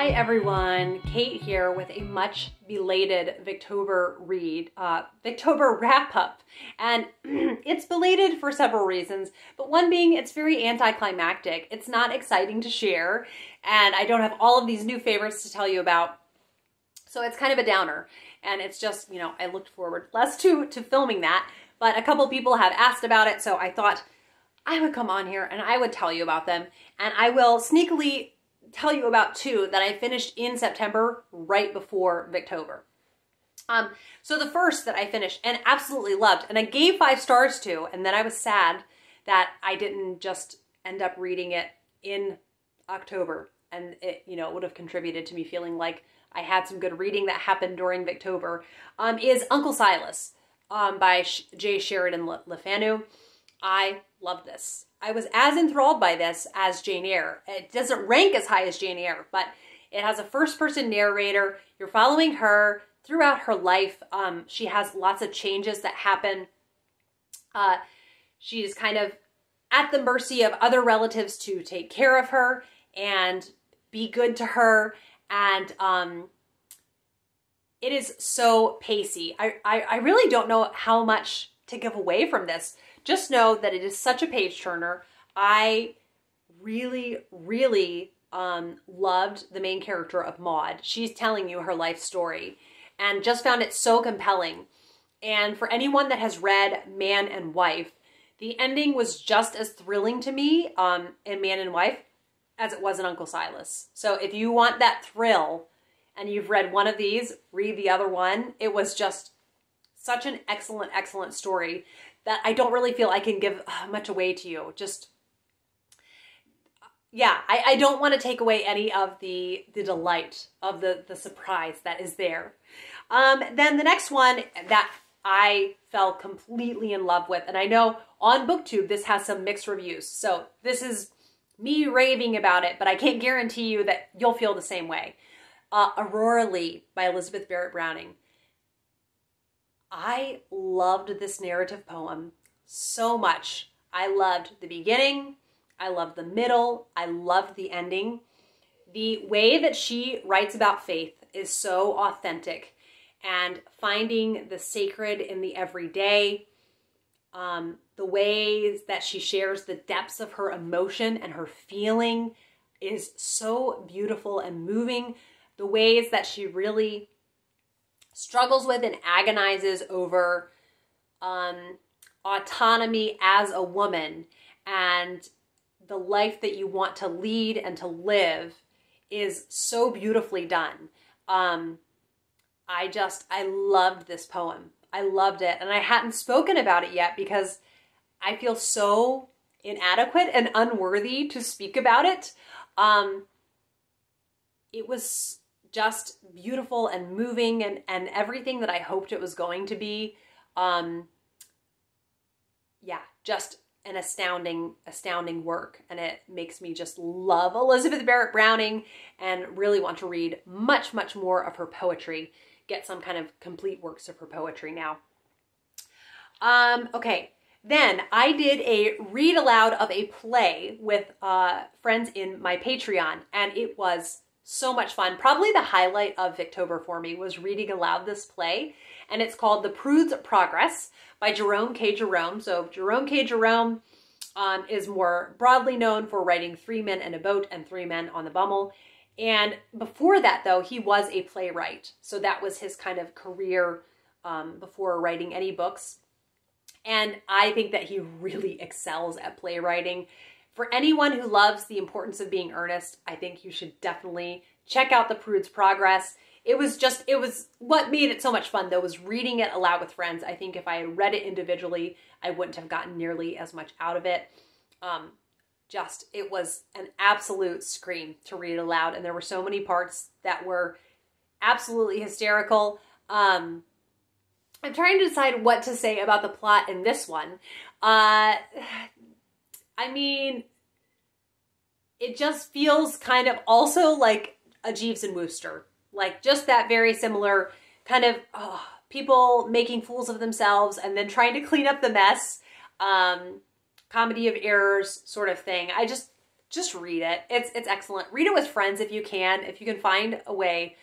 Hi everyone, Kate here with a much belated Victober read, Victober wrap-up. And it's belated for several reasons, but one being it's very anticlimactic. It's not exciting to share, and I don't have all of these new favorites to tell you about. So it's kind of a downer, and it's just, you know, I looked forward less to filming that, but a couple people have asked about it, so I thought I would come on here and I would tell you about them, and I will sneakily tell you about two that I finished in September right before Victober. So the first that I finished and absolutely loved, and I gave 5 stars to, and then I was sad that I didn't just end up reading it in October, and it, you know, would have contributed to me feeling like I had some good reading that happened during Victober, is Uncle Silas by J. Sheridan Fanu. I love this. I was as enthralled by this as Jane Eyre. It doesn't rank as high as Jane Eyre, but it has a first-person narrator. You're following her throughout her life. She has lots of changes that happen. She's kind of at the mercy of other relatives to take care of her and be good to her. And it is so pacey. I really don't know how much to give away from this. Just know that it is such a page turner. I really, really loved the main character of Maud. She's telling you her life story and just found it so compelling. And for anyone that has read Man and Wife, the ending was just as thrilling to me in Man and Wife as it was in Uncle Silas. So if you want that thrill and you've read one of these, read the other one. It was just such an excellent, excellent story that I don't really feel I can give much away to you. Just, yeah, I don't want to take away any of the delight of the surprise that is there. Then the next one that I fell completely in love with, and I know on BookTube this has some mixed reviews, so this is me raving about it, but I can't guarantee you that you'll feel the same way. Aurora Lee by Elizabeth Barrett Browning. I loved this narrative poem so much. I loved the beginning. I loved the middle. I loved the ending. The way that she writes about faith is so authentic, and finding the sacred in the everyday, the ways that she shares the depths of her emotion and her feeling is so beautiful and moving. The ways that she really struggles with and agonizes over autonomy as a woman and the life that you want to lead and to live is so beautifully done. I loved this poem. I loved it. And I hadn't spoken about it yet because I feel so inadequate and unworthy to speak about it. It was just beautiful and moving and everything that I hoped it was going to be. Yeah, just an astounding work. And it makes me just love Elizabeth Barrett Browning and really want to read much, much more of her poetry. Get some kind of complete works of her poetry now. Okay, then I did a read aloud of a play with friends in my Patreon, and it was so much fun. Probably the highlight of Victober for me was reading aloud this play, and it's called The Prude's Progress by Jerome K. Jerome. So Jerome K. Jerome is more broadly known for writing 3 Men and a Boat and 3 Men on the Bummel. And before that, though, he was a playwright. So that was his kind of career before writing any books. And I think that he really excels at playwriting. For anyone who loves the importance of being earnest, I think you should definitely check out The Prude's Progress. It was what made it so much fun, though, was reading it aloud with friends. I think if I had read it individually, I wouldn't have gotten nearly as much out of it. It was an absolute scream to read it aloud, and there were so many parts that were absolutely hysterical. I'm trying to decide what to say about the plot in this one. I mean, it just feels kind of also like a Jeeves and Wooster. Like just that very similar kind of people making fools of themselves and then trying to clean up the mess. Comedy of errors sort of thing. just read it. It's excellent. Read it with friends if you can. If you can find a way.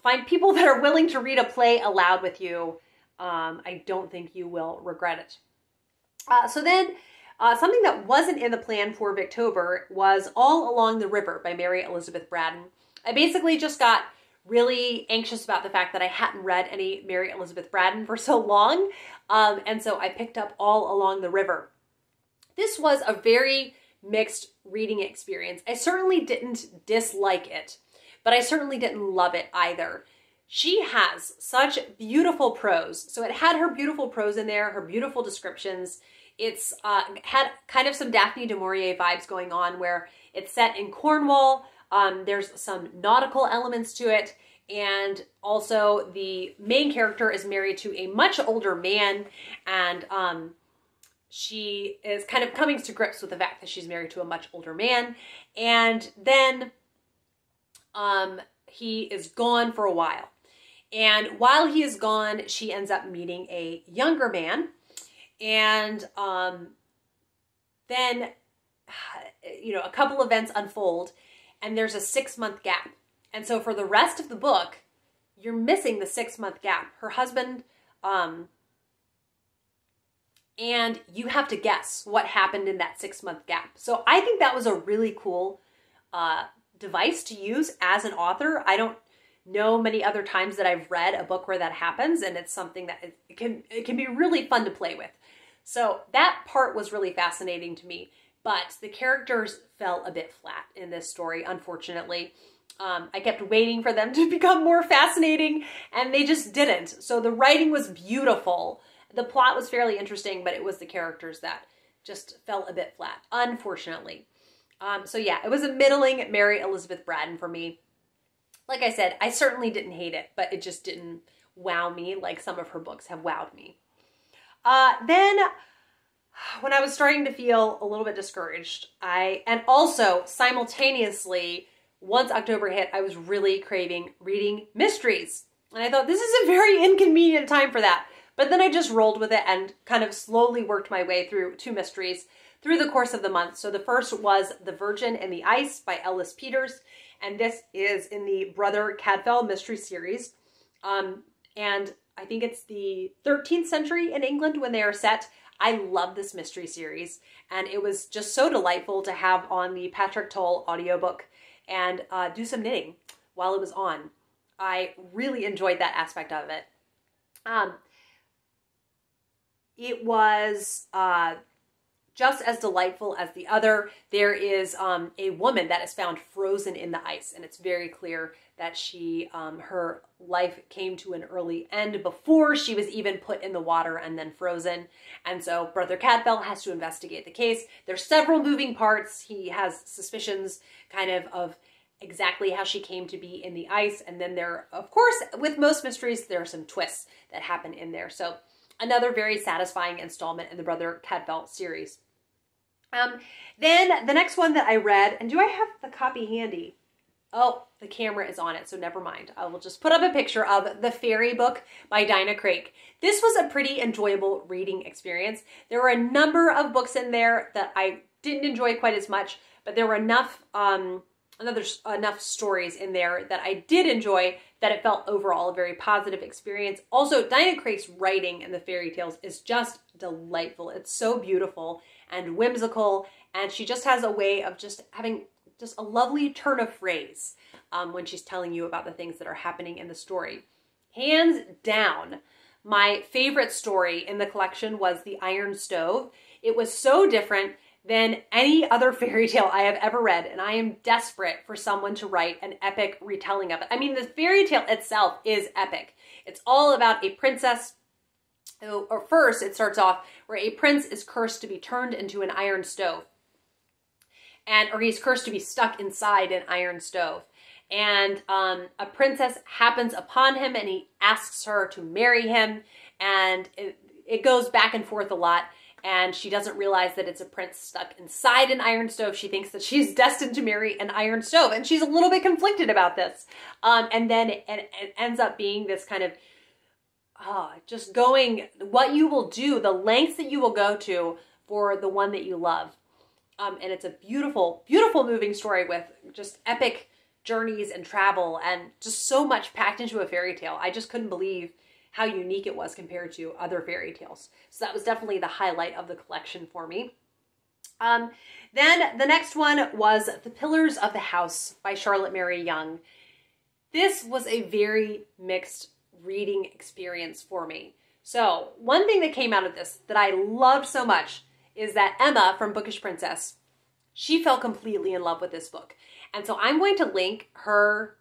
Find people that are willing to read a play aloud with you. I don't think you will regret it. So then, something that wasn't in the plan for Victober was All Along the River by Mary Elizabeth Braddon. I basically just got really anxious about the fact that I hadn't read any Mary Elizabeth Braddon for so long. And so I picked up All Along the River. This was a very mixed reading experience. I certainly didn't dislike it, but I certainly didn't love it either. She has such beautiful prose. So it had her beautiful prose in there, her beautiful descriptions. It's had kind of some Daphne du Maurier vibes going on where it's set in Cornwall. There's some nautical elements to it. And also the main character is married to a much older man. And she is kind of coming to grips with the fact that she's married to a much older man. And then he is gone for a while. And while he is gone, she ends up meeting a younger man. And then, a couple events unfold and there's a 6-month gap. And so for the rest of the book, you're missing the 6-month gap. Her husband, and you have to guess what happened in that 6-month gap. So I think that was a really cool device to use as an author. I don't know many other times that I've read a book where that happens, and it's something that it can be really fun to play with. So that part was really fascinating to me, but the characters fell a bit flat in this story, unfortunately. I kept waiting for them to become more fascinating, and they just didn't. So the writing was beautiful. The plot was fairly interesting, but it was the characters that just fell a bit flat, unfortunately. So yeah, it was a middling Mary Elizabeth Braddon for me. Like I said, I certainly didn't hate it, but it just didn't wow me like some of her books have wowed me. Then when I was starting to feel a little bit discouraged, and also simultaneously, once October hit, I was really craving reading mysteries. And I thought, this is a very inconvenient time for that. But then I just rolled with it and kind of slowly worked my way through 2 mysteries through the course of the month. So the first was The Virgin and the Ice by Ellis Peters. And this is in the Brother Cadfael mystery series. And I think it's the 13th century in England when they are set. I love this mystery series. And it was just so delightful to have on the Patrick Toll audiobook and do some knitting while it was on. I really enjoyed that aspect of it. It was just as delightful as the other. There is a woman that is found frozen in the ice, and it's very clear that she, her life came to an early end before she was even put in the water and then frozen. And so Brother Cadfael has to investigate the case. There's several moving parts. He has suspicions kind of exactly how she came to be in the ice. And then there, of course, with most mysteries, there are some twists that happen in there. So another very satisfying installment in the Brother Cadfael series. Then the next one that I read, and do I have the copy handy? Oh, the camera is on it, so never mind. I will just put up a picture of The Fairy Book by Dinah Craik. This was a pretty enjoyable reading experience. There were a number of books in there that I didn't enjoy quite as much, but there were enough stories in there that I did enjoy that it felt overall a very positive experience. Also, Dinah Craik's writing in the fairy tales is just delightful. It's so beautiful and whimsical, and she just has a way of just having just a lovely turn of phrase when she's telling you about the things that are happening in the story. Hands down, my favorite story in the collection was The Iron Stove. It was so different than any other fairy tale I have ever read, and I am desperate for someone to write an epic retelling of it. I mean, the fairy tale itself is epic. It's all about a princess, or first it starts off where a prince is cursed to be turned into an iron stove. Or he's cursed to be stuck inside an iron stove. And a princess happens upon him and he asks her to marry him. And it goes back and forth a lot. And she doesn't realize that it's a prince stuck inside an iron stove. She thinks that she's destined to marry an iron stove. And she's a little bit conflicted about this. And then it ends up being this kind of just going, what you will do, the lengths that you will go to for the one that you love. And it's a beautiful, beautiful moving story with just epic journeys and travel and just so much packed into a fairy tale. I just couldn't believe how unique it was compared to other fairy tales. So that was definitely the highlight of the collection for me. Then the next one was The Pillars of the House by Charlotte Mary Yonge. This was a very mixed reading experience for me. So one thing that came out of this that I loved so much is that Emma from Bookish Princess, she fell completely in love with this book. And so I'm going to link her,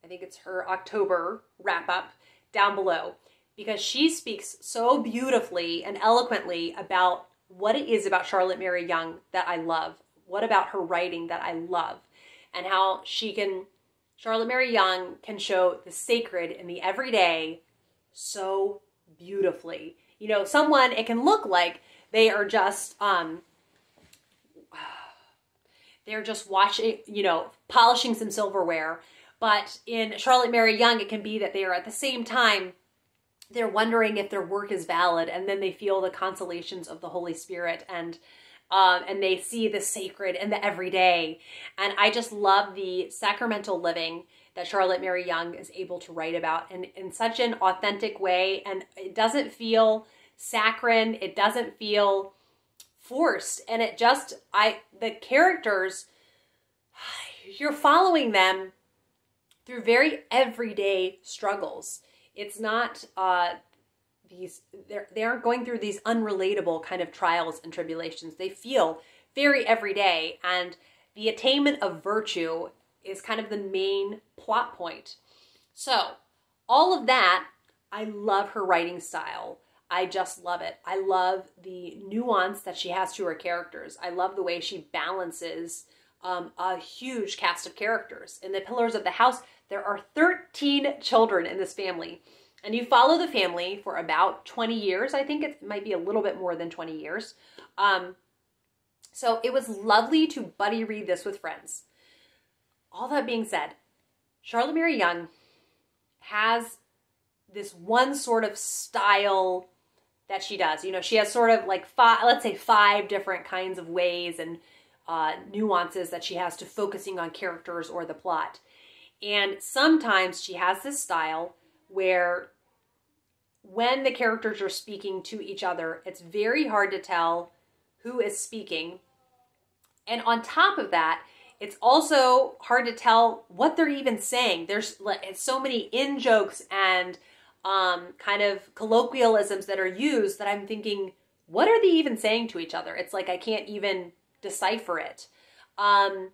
I think it's her October wrap-up down below, because she speaks so beautifully and eloquently about what it is about Charlotte Mary Yonge that I love, what about her writing that I love, and how Charlotte Mary Yonge can show the sacred in the everyday so beautifully. You know, it can look like they are just, they're just polishing some silverware. But in Charlotte Mary Yonge, it can be that they are at the same time, they're wondering if their work is valid, and then they feel the consolations of the Holy Spirit, and they see the sacred in the everyday. And I just love the sacramental living that Charlotte Mary Yonge is able to write about in such an authentic way. And it doesn't feel saccharine. It doesn't feel forced. And the characters, you're following them through very everyday struggles. It's not, they aren't going through these unrelatable kind of trials and tribulations. They feel very everyday, and the attainment of virtue is kind of the main plot point. So all of that, I love her writing style. I just love it. I love the nuance that she has to her characters. I love the way she balances a huge cast of characters. In The Pillars of the House, there are 13 children in this family. And you follow the family for about 20 years. I think it might be a little bit more than 20 years. So it was lovely to buddy read this with friends. All that being said, Charlotte Mary Yonge has this one sort of style that she does. You know, she has sort of like five different kinds of ways and nuances that she has to focusing on characters or the plot. And sometimes she has this style where when the characters are speaking to each other, it's very hard to tell who is speaking. And on top of that, it's also hard to tell what they're even saying. There's so many in-jokes and kind of colloquialisms that are used that I'm thinking, what are they even saying to each other? It's like I can't even decipher it. And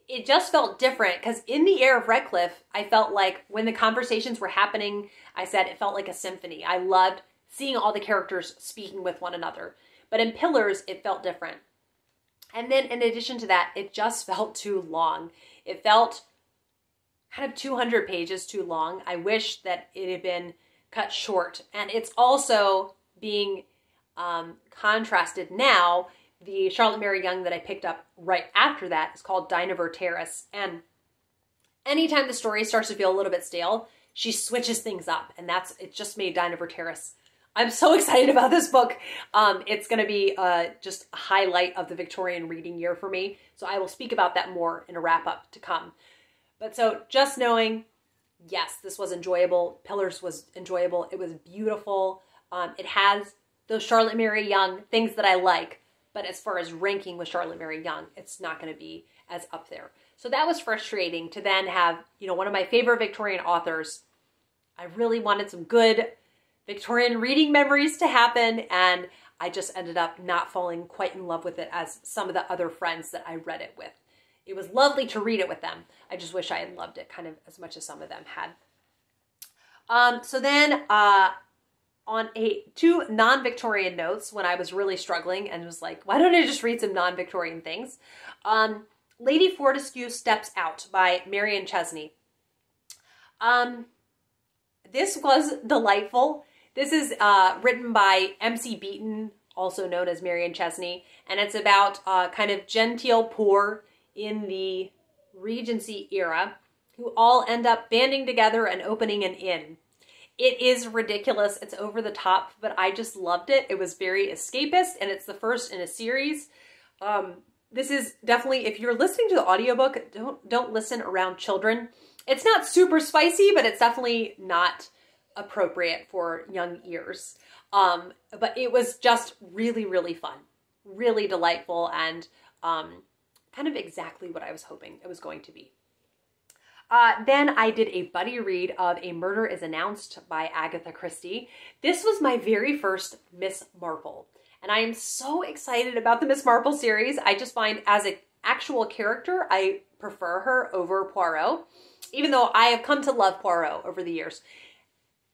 it just felt different because in The Heir of Redcliffe, I felt like when the conversations were happening, I said it felt like a symphony. I loved seeing all the characters speaking with one another. But in Pillars, it felt different. And then in addition to that, it just felt too long. It felt kind of 200 pages too long. I wish that it had been cut short. And it's also being contrasted now. The Charlotte Mary Yonge that I picked up right after that is called Dinah Terrace. And anytime the story starts to feel a little bit stale, she switches things up. And it just made Dinah Terrace. I'm so excited about this book. It's going to be just a highlight of the Victorian reading year for me. So I will speak about that more in a wrap-up to come. But so just knowing, yes, this was enjoyable. Pillars was enjoyable. It was beautiful. It has those Charlotte Mary Yonge things that I like. But as far as ranking with Charlotte Mary Yonge, it's not going to be as up there. So that was frustrating to then have, one of my favorite Victorian authors. I really wanted some good Victorian reading memories to happen, and I just ended up not falling quite in love with it as some of the other friends that I read it with. It was lovely to read it with them. I just wish I had loved it kind of as much as some of them had. So then on two non-Victorian notes, when I was really struggling and was like, why don't I just read some non-Victorian things? Lady Fortescue Steps Out by Marion Chesney. This was delightful. This is written by M.C. Beaton, also known as Marion Chesney, and it's about kind of genteel poor in the Regency era who all end up banding together and opening an inn. It is ridiculous. It's over the top, but I just loved it. It was very escapist, and it's the first in a series. This is definitely, if you're listening to the audiobook, don't listen around children. It's not super spicy, but it's definitely not appropriate for young ears. But it was just really, really fun, really delightful, and kind of exactly what I was hoping it was going to be. Then I did a buddy read of A Murder is Announced by Agatha Christie. This was my very first Miss Marple. And I am so excited about the Miss Marple series. I just find as an actual character, I prefer her over Poirot. Even though I have come to love Poirot over the years,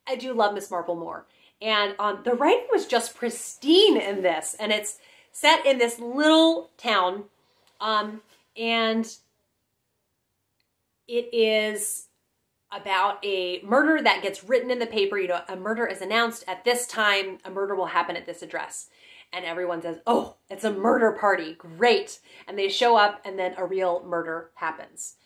I do love Miss Marple more. And the writing was just pristine in this. And it's set in this little town. And it is about a murder that gets written in the paper. You know, a murder is announced at this time. A murder will happen at this address. And everyone says, oh, it's a murder party. Great. And they show up, and then a real murder happens.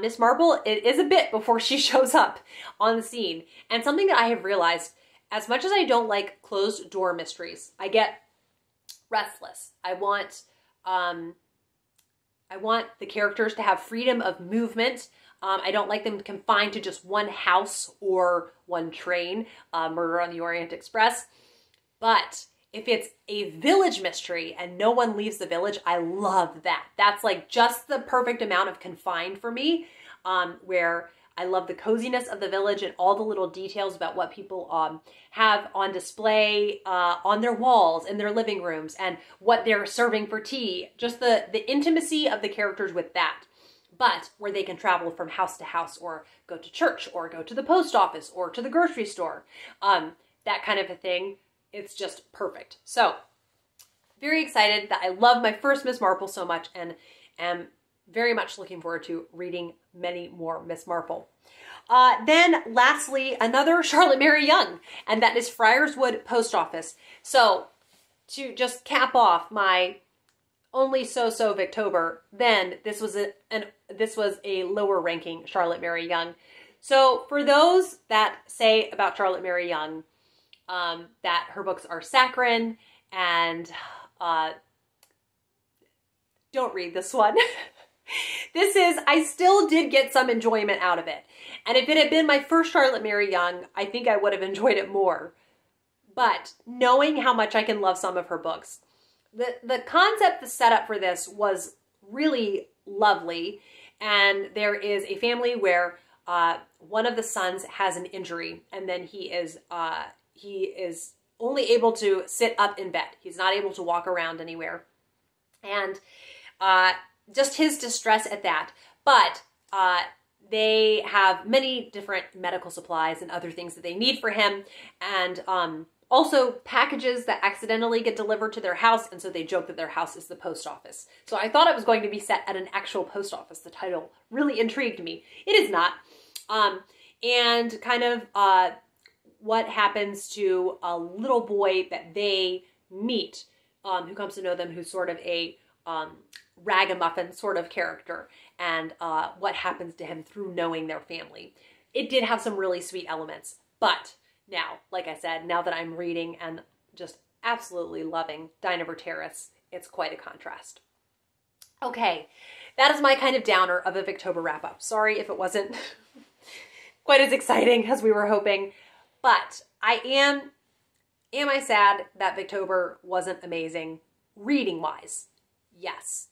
Miss Marple, it is a bit before she shows up on the scene. And something that I have realized, as much as I don't like closed door mysteries, I get restless. I want the characters to have freedom of movement. I don't like them confined to just one house or one train, Murder on the Orient Express. But if it's a village mystery and no one leaves the village, I love that. That's like just the perfect amount of confined for me, where I love the coziness of the village and all the little details about what people have on display on their walls in their living rooms and what they're serving for tea. Just the intimacy of the characters with that. But where they can travel from house to house or go to church or go to the post office or to the grocery store. That kind of a thing. It's just perfect. So, very excited that I love my first Miss Marple so much and am very much looking forward to reading many more Miss Marple. Then, lastly, another Charlotte Mary Yonge, and that is Friarswood Post Office. So, to just cap off my only so-so Victober, then this was a lower ranking Charlotte Mary Yonge. So, for those that say about Charlotte Mary Yonge, that her books are saccharine and don't read this one. I still did get some enjoyment out of it. And if it had been my first Charlotte Mary Yonge, I think I would have enjoyed it more. But knowing how much I can love some of her books, the concept, the setup for this was really lovely. And there is a family where one of the sons has an injury, and then he is only able to sit up in bed. He's not able to walk around anywhere. And just his distress at that. But they have many different medical supplies and other things that they need for him. And also packages that accidentally get delivered to their house. And so they joke that their house is the post office. So I thought it was going to be set at an actual post office. The title really intrigued me. It is not. And kind of what happens to a little boy that they meet, who comes to know them, who's sort of a ragamuffin sort of character, and what happens to him through knowing their family. It did have some really sweet elements, but now, like I said, now that I'm reading and just absolutely loving Dinah Terrace, it's quite a contrast. Okay, that is my kind of downer of a Victober wrap-up. Sorry if it wasn't quite as exciting as we were hoping. But am I sad that Victober wasn't amazing reading-wise? Yes.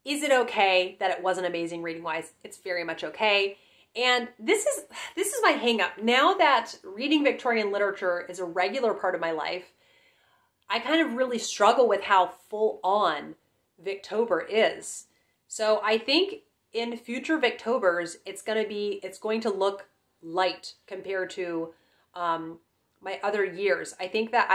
Is it okay that it wasn't amazing reading-wise? It's very much okay. And this is my hang-up. Now that reading Victorian literature is a regular part of my life, I kind of really struggle with how full-on Victober is. So I think in future Victobers, it's going to look light compared to my other years. I think that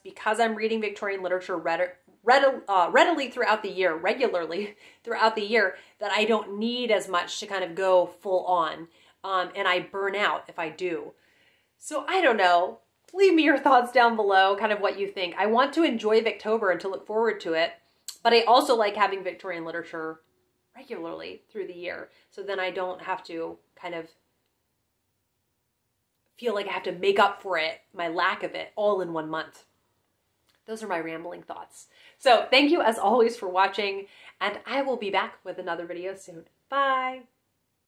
because I'm reading Victorian literature readily throughout the year, regularly throughout the year, that I don't need as much to kind of go full on. And I burn out if I do. So I don't know. Leave me your thoughts down below, kind of what you think. I want to enjoy Victober and to look forward to it, but I also like having Victorian literature regularly through the year. So then I don't have to kind of feel like I have to make up for it, my lack of it, all in 1 month. Those are my rambling thoughts. So thank you as always for watching, and I will be back with another video soon. Bye!